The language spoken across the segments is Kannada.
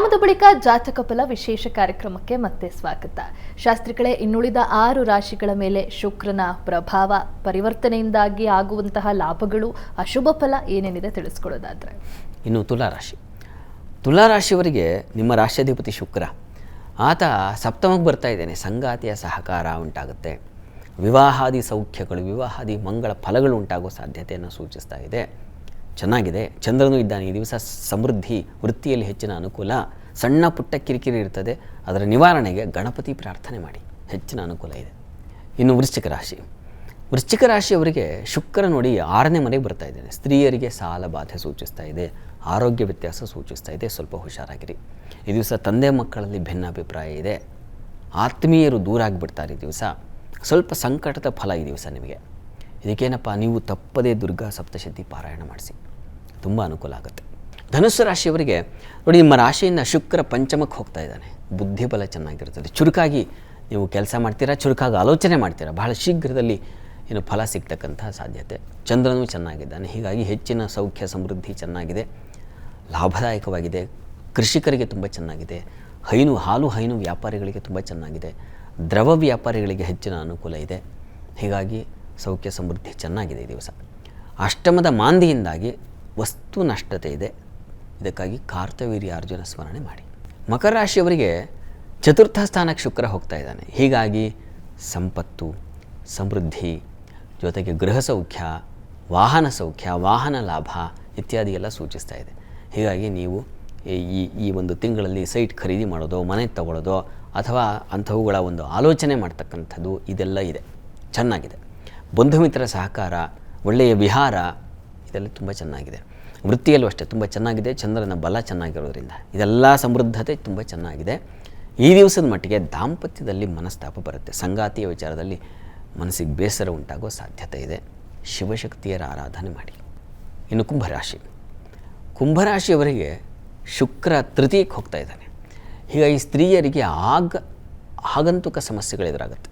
ವಿರಾಮದ ಬಳಿಕ ಜಾತಕ ಫಲ ವಿಶೇಷ ಕಾರ್ಯಕ್ರಮಕ್ಕೆ ಮತ್ತೆ ಸ್ವಾಗತ. ಶಾಸ್ತ್ರಿಗಳೇ, ಇನ್ನುಳಿದ 6 ರಾಶಿಗಳ ಮೇಲೆ ಶುಕ್ರನ ಪ್ರಭಾವ ಪರಿವರ್ತನೆಯಿಂದಾಗಿ ಆಗುವಂತಹ ಲಾಭಗಳು, ಅಶುಭ ಫಲ ಏನೇನಿದೆ ತಿಳಿಸ್ಕೊಳ್ಳೋದಾದ್ರೆ. ಇನ್ನು ತುಲಾರಾಶಿಯವರಿಗೆ ನಿಮ್ಮ ರಾಶ್ಯಾಧಿಪತಿ ಶುಕ್ರ ಆತ ಸಪ್ತಮಕ್ಕೆ ಬರ್ತಾ ಇದ್ದೇನೆ. ಸಂಗಾತಿಯ ಸಹಕಾರ ಉಂಟಾಗುತ್ತೆ, ವಿವಾಹಾದಿ ಸೌಖ್ಯಗಳು, ವಿವಾಹಾದಿ ಮಂಗಳ ಫಲಗಳು ಉಂಟಾಗುವ ಸಾಧ್ಯತೆಯನ್ನು ಸೂಚಿಸ್ತಾ ಇದೆ. ಚೆನ್ನಾಗಿದೆ. ಚಂದ್ರನೂ ಇದ್ದಾನೆ. ಈ ದಿವಸ ಸಮೃದ್ಧಿ, ವೃತ್ತಿಯಲ್ಲಿ ಹೆಚ್ಚಿನ ಅನುಕೂಲ. ಸಣ್ಣ ಪುಟ್ಟ ಕಿರಿಕಿರಿ ಇರ್ತದೆ, ಅದರ ನಿವಾರಣೆಗೆ ಗಣಪತಿ ಪ್ರಾರ್ಥನೆ ಮಾಡಿ, ಹೆಚ್ಚಿನ ಅನುಕೂಲ ಇದೆ. ಇನ್ನು ವೃಶ್ಚಿಕ ರಾಶಿಯವರಿಗೆ ಶುಕ್ರ ನೋಡಿ 6ನೇ ಮನೆಗೆ ಬರ್ತಾ ಇದ್ದೇನೆ. ಸ್ತ್ರೀಯರಿಗೆ ಸಾಲ ಬಾಧೆ ಸೂಚಿಸ್ತಾ ಇದೆ, ಆರೋಗ್ಯ ವ್ಯತ್ಯಾಸ ಸೂಚಿಸ್ತಾ ಇದೆ, ಸ್ವಲ್ಪ ಹುಷಾರಾಗಿರಿ. ಈ ದಿವಸ ತಂದೆ ಮಕ್ಕಳಲ್ಲಿ ಭಿನ್ನಾಭಿಪ್ರಾಯ ಇದೆ, ಆತ್ಮೀಯರು ದೂರ ಆಗಿಬಿಡ್ತಾರೆ. ಈ ದಿವಸ ಸ್ವಲ್ಪ ಸಂಕಟದ ಫಲ ಈ ದಿವಸ ನಿಮಗೆ. ಇದಕ್ಕೇನಪ್ಪ, ನೀವು ತಪ್ಪದೇ ದುರ್ಗಾ ಸಪ್ತಶತಿ ಪಾರಾಯಣ ಮಾಡಿಸಿ, ತುಂಬ ಅನುಕೂಲ ಆಗುತ್ತೆ. ಧನುಸ್ಸು ರಾಶಿಯವರಿಗೆ ನೋಡಿ, ನಿಮ್ಮ ರಾಶಿಯಿಂದ ಶುಕ್ರ ಪಂಚಮಕ್ಕೆ ಹೋಗ್ತಾ ಇದ್ದಾನೆ. ಬುದ್ಧಿಬಲ ಚೆನ್ನಾಗಿರ್ತದೆ, ಚುರುಕಾಗಿ ನೀವು ಕೆಲಸ ಮಾಡ್ತೀರಾ, ಚುರುಕಾಗಿ ಆಲೋಚನೆ ಮಾಡ್ತೀರಾ, ಬಹಳ ಶೀಘ್ರದಲ್ಲಿ ಫಲ ಸಿಗ್ತಕ್ಕಂಥ ಸಾಧ್ಯತೆ. ಚಂದ್ರನೂ ಚೆನ್ನಾಗಿದ್ದಾನೆ, ಹೀಗಾಗಿ ಹೆಚ್ಚಿನ ಸೌಖ್ಯ ಸಮೃದ್ಧಿ ಚೆನ್ನಾಗಿದೆ, ಲಾಭದಾಯಕವಾಗಿದೆ. ಕೃಷಿಕರಿಗೆ ತುಂಬ ಚೆನ್ನಾಗಿದೆ. ಹಾಲು ಹೈನು ವ್ಯಾಪಾರಿಗಳಿಗೆ ತುಂಬ ಚೆನ್ನಾಗಿದೆ. ದ್ರವ ವ್ಯಾಪಾರಿಗಳಿಗೆ ಹೆಚ್ಚಿನ ಅನುಕೂಲ ಇದೆ. ಹೀಗಾಗಿ ಸೌಖ್ಯ ಸಮೃದ್ಧಿ ಚೆನ್ನಾಗಿದೆ ಈ ದಿವಸ. ಅಷ್ಟಮದ ಮಾಂದಿಯಿಂದಾಗಿ ವಸ್ತು ನಷ್ಟತೆ ಇದೆ, ಇದಕ್ಕಾಗಿ ಕಾರ್ತವೀರ್ಯಾರ್ಜುನ ಸ್ಮರಣೆ ಮಾಡಿ. ಮಕರ ರಾಶಿಯವರಿಗೆ ಚತುರ್ಥ ಸ್ಥಾನಕ್ಕೆ ಶುಕ್ರ ಹೋಗ್ತಾ ಇದ್ದಾನೆ. ಹೀಗಾಗಿ ಸಂಪತ್ತು, ಸಮೃದ್ಧಿ, ಜೊತೆಗೆ ಗೃಹ ಸೌಖ್ಯ, ವಾಹನ ಸೌಖ್ಯ, ವಾಹನ ಲಾಭ ಇತ್ಯಾದಿ ಎಲ್ಲ ಸೂಚಿಸ್ತಾ ಇದೆ. ಹೀಗಾಗಿ ನೀವು ಈ ಒಂದು ತಿಂಗಳಲ್ಲಿ ಸೈಟ್ ಖರೀದಿ ಮಾಡೋದೋ, ಮನೆ ತಗೊಳ್ಳೋದೋ ಅಥವಾ ಅಂಥವುಗಳ ಒಂದು ಆಲೋಚನೆ ಮಾಡ್ತಕ್ಕಂಥದ್ದು ಇದೆಲ್ಲ ಇದೆ, ಚೆನ್ನಾಗಿದೆ. ಬಂಧು ಮಿತ್ರರ ಸಹಕಾರ, ಒಳ್ಳೆಯ ವಿಹಾರ ಇದೆಲ್ಲ ತುಂಬ ಚೆನ್ನಾಗಿದೆ. ವೃತ್ತಿಯಲ್ಲೂ ಅಷ್ಟೇ ತುಂಬ ಚೆನ್ನಾಗಿದೆ. ಚಂದ್ರನ ಬಲ ಚೆನ್ನಾಗಿರೋದ್ರಿಂದ ಇದೆಲ್ಲ ಸಮೃದ್ಧತೆ ತುಂಬ ಚೆನ್ನಾಗಿದೆ. ಈ ದಿವಸದ ಮಟ್ಟಿಗೆ ದಾಂಪತ್ಯದಲ್ಲಿ ಮನಸ್ತಾಪ ಬರುತ್ತೆ, ಸಂಗಾತಿಯ ವಿಚಾರದಲ್ಲಿ ಮನಸ್ಸಿಗೆ ಬೇಸರ ಉಂಟಾಗೋ ಸಾಧ್ಯತೆ ಇದೆ. ಶಿವಶಕ್ತಿಯರ ಆರಾಧನೆ ಮಾಡಿ. ಇನ್ನು ಕುಂಭರಾಶಿಯವರಿಗೆ ಶುಕ್ರ ತೃತೀಯಕ್ಕೆ ಹೋಗ್ತಾ ಇದ್ದಾನೆ. ಹೀಗಾಗಿ ಸ್ತ್ರೀಯರಿಗೆ ಆಗಂತುಕ ಸಮಸ್ಯೆಗಳು ಎದುರಾಗುತ್ತೆ,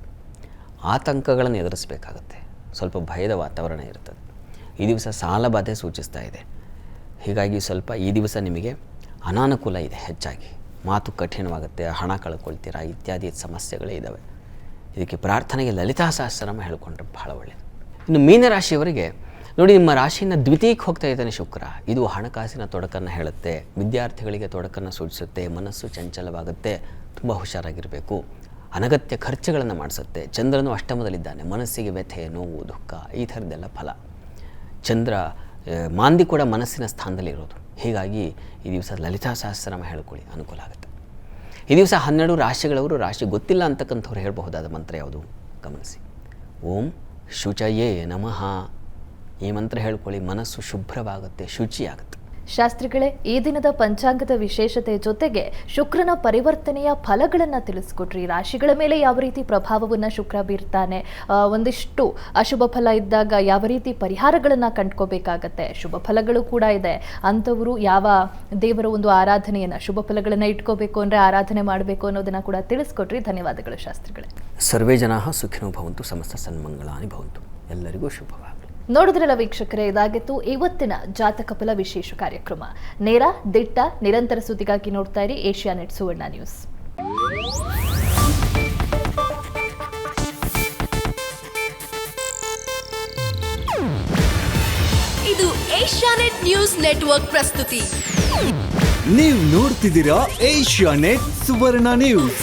ಆತಂಕಗಳನ್ನು ಎದುರಿಸಬೇಕಾಗತ್ತೆ, ಸ್ವಲ್ಪ ಭಯದ ವಾತಾವರಣ ಇರ್ತದೆ. ಈ ದಿವಸ ಸಾಲಬಾಧೆ ಸೂಚಿಸ್ತಾ ಇದೆ. ಹೀಗಾಗಿ ಸ್ವಲ್ಪ ಈ ದಿವಸ ನಿಮಗೆ ಅನಾನುಕೂಲ ಇದೆ, ಹೆಚ್ಚಾಗಿ ಮಾತು ಕಠಿಣವಾಗುತ್ತೆ, ಹಣ ಕಳ್ಕೊಳ್ತೀರಾ ಇತ್ಯಾದಿ ಸಮಸ್ಯೆಗಳೇ ಇದ್ದಾವೆ. ಇದಕ್ಕೆ ಪ್ರಾರ್ಥನೆಗೆ ಲಲಿತಾ ಸಹಸ್ರನಾಮ ಹೇಳಿಕೊಂಡ್ರೆ ಬಹಳ ಒಳ್ಳೆಯದು. ಇನ್ನು ಮೀನರಾಶಿಯವರಿಗೆ ನೋಡಿ, ನಿಮ್ಮ ರಾಶಿಯಿಂದ ದ್ವಿತೀಯಕ್ಕೆ ಹೋಗ್ತಾ ಇದ್ದಾನೆ ಶುಕ್ರ. ಇದು ಹಣಕಾಸಿನ ತೊಡಕನ್ನು ಹೇಳುತ್ತೆ, ವಿದ್ಯಾರ್ಥಿಗಳಿಗೆ ತೊಡಕನ್ನು ಸೂಚಿಸುತ್ತೆ, ಮನಸ್ಸು ಚಂಚಲವಾಗುತ್ತೆ, ತುಂಬ ಹುಷಾರಾಗಿರಬೇಕು. ಅನಗತ್ಯ ಖರ್ಚುಗಳನ್ನು ಮಾಡಿಸುತ್ತೆ. ಚಂದ್ರನು ಅಷ್ಟಮದಲ್ಲಿದ್ದಾನೆ, ಮನಸ್ಸಿಗೆ ವ್ಯಥೆ, ನೋವು, ದುಃಖ ಈ ಥರದ್ದೆಲ್ಲ ಫಲ. ಚಂದ್ರ ಮಾಂದಿ ಕೂಡ ಮನಸ್ಸಿನ ಸ್ಥಾನದಲ್ಲಿ ಇರೋದು. ಹೀಗಾಗಿ ಈ ದಿವಸ ಲಲಿತಾ ಸಹಸ್ರನಾಮ ಹೇಳ್ಕೊಳ್ಳಿ, ಅನುಕೂಲ ಆಗುತ್ತೆ. ಈ ದಿವಸ 12 ರಾಶಿಗಳವರು, ರಾಶಿ ಗೊತ್ತಿಲ್ಲ ಅಂತಕ್ಕಂಥವ್ರು ಹೇಳಬಹುದಾದ ಮಂತ್ರ ಯಾವುದು ಗಮನಿಸಿ. ಓಂ ಶುಚಯೇ ನಮಃ ಈ ಮಂತ್ರ ಹೇಳ್ಕೊಳ್ಳಿ, ಮನಸ್ಸು ಶುಭ್ರವಾಗುತ್ತೆ, ಶುಚಿಯಾಗುತ್ತೆ. ಶಾಸ್ತ್ರಿಗಳೇ, ಈ ದಿನದ ಪಂಚಾಂಗದ ವಿಶೇಷತೆ ಜೊತೆಗೆ ಶುಕ್ರನ ಪರಿವರ್ತನೆಯ ಫಲಗಳನ್ನು ತಿಳಿಸ್ಕೊಟ್ರಿ. ರಾಶಿಗಳ ಮೇಲೆ ಯಾವ ರೀತಿ ಪ್ರಭಾವವನ್ನು ಶುಕ್ರ ಬೀರ್ತಾನೆ, ಒಂದಿಷ್ಟು ಅಶುಭ ಫಲ ಇದ್ದಾಗ ಯಾವ ರೀತಿ ಪರಿಹಾರಗಳನ್ನು ಕಂಡ್ಕೋಬೇಕಾಗತ್ತೆ, ಶುಭ ಫಲಗಳು ಕೂಡ ಇದೆ, ಅಂಥವರು ಯಾವ ದೇವರ ಒಂದು ಆರಾಧನೆಯನ್ನು, ಶುಭ ಫಲಗಳನ್ನು ಇಟ್ಕೋಬೇಕು ಅಂದರೆ ಆರಾಧನೆ ಮಾಡಬೇಕು ಅನ್ನೋದನ್ನು ಕೂಡ ತಿಳಿಸ್ಕೊಟ್ರಿ. ಧನ್ಯವಾದಗಳು ಶಾಸ್ತ್ರಿಗಳೇ. ಸರ್ವೇ ಜನಾಃ ಸುಖಿನೋ ಭವಂತು, ಸಮಸ್ತ ಸನ್ಮಂಗಳಾನಿ ಭವಂತು. ಎಲ್ಲರಿಗೂ ಶುಭವಾಗಲಿ. ನೋಡಿದ್ರಲ್ಲ ವೀಕ್ಷಕರೇ, ಇದಾಗಿತ್ತು ಇವತ್ತಿನ ಜಾತಕ ಫಲ ವಿಶೇಷ ಕಾರ್ಯಕ್ರಮ. ನೇರ, ದಿಟ್ಟ, ನಿರಂತರ ಸುದ್ದಿಗಾಗಿ ನೋಡ್ತಾ ಇರಿ ಏಷ್ಯಾನೆಟ್ ಸುವರ್ಣ ನ್ಯೂಸ್. ಇದು ಏಷ್ಯಾನೆಟ್ ನ್ಯೂಸ್ ನೆಟ್ವರ್ಕ್ ಪ್ರಸ್ತುತಿ. ನೀವು ನೋಡ್ತಿದ್ದೀರಾ ಏಷ್ಯಾನೆಟ್ ಸುವರ್ಣ ನ್ಯೂಸ್.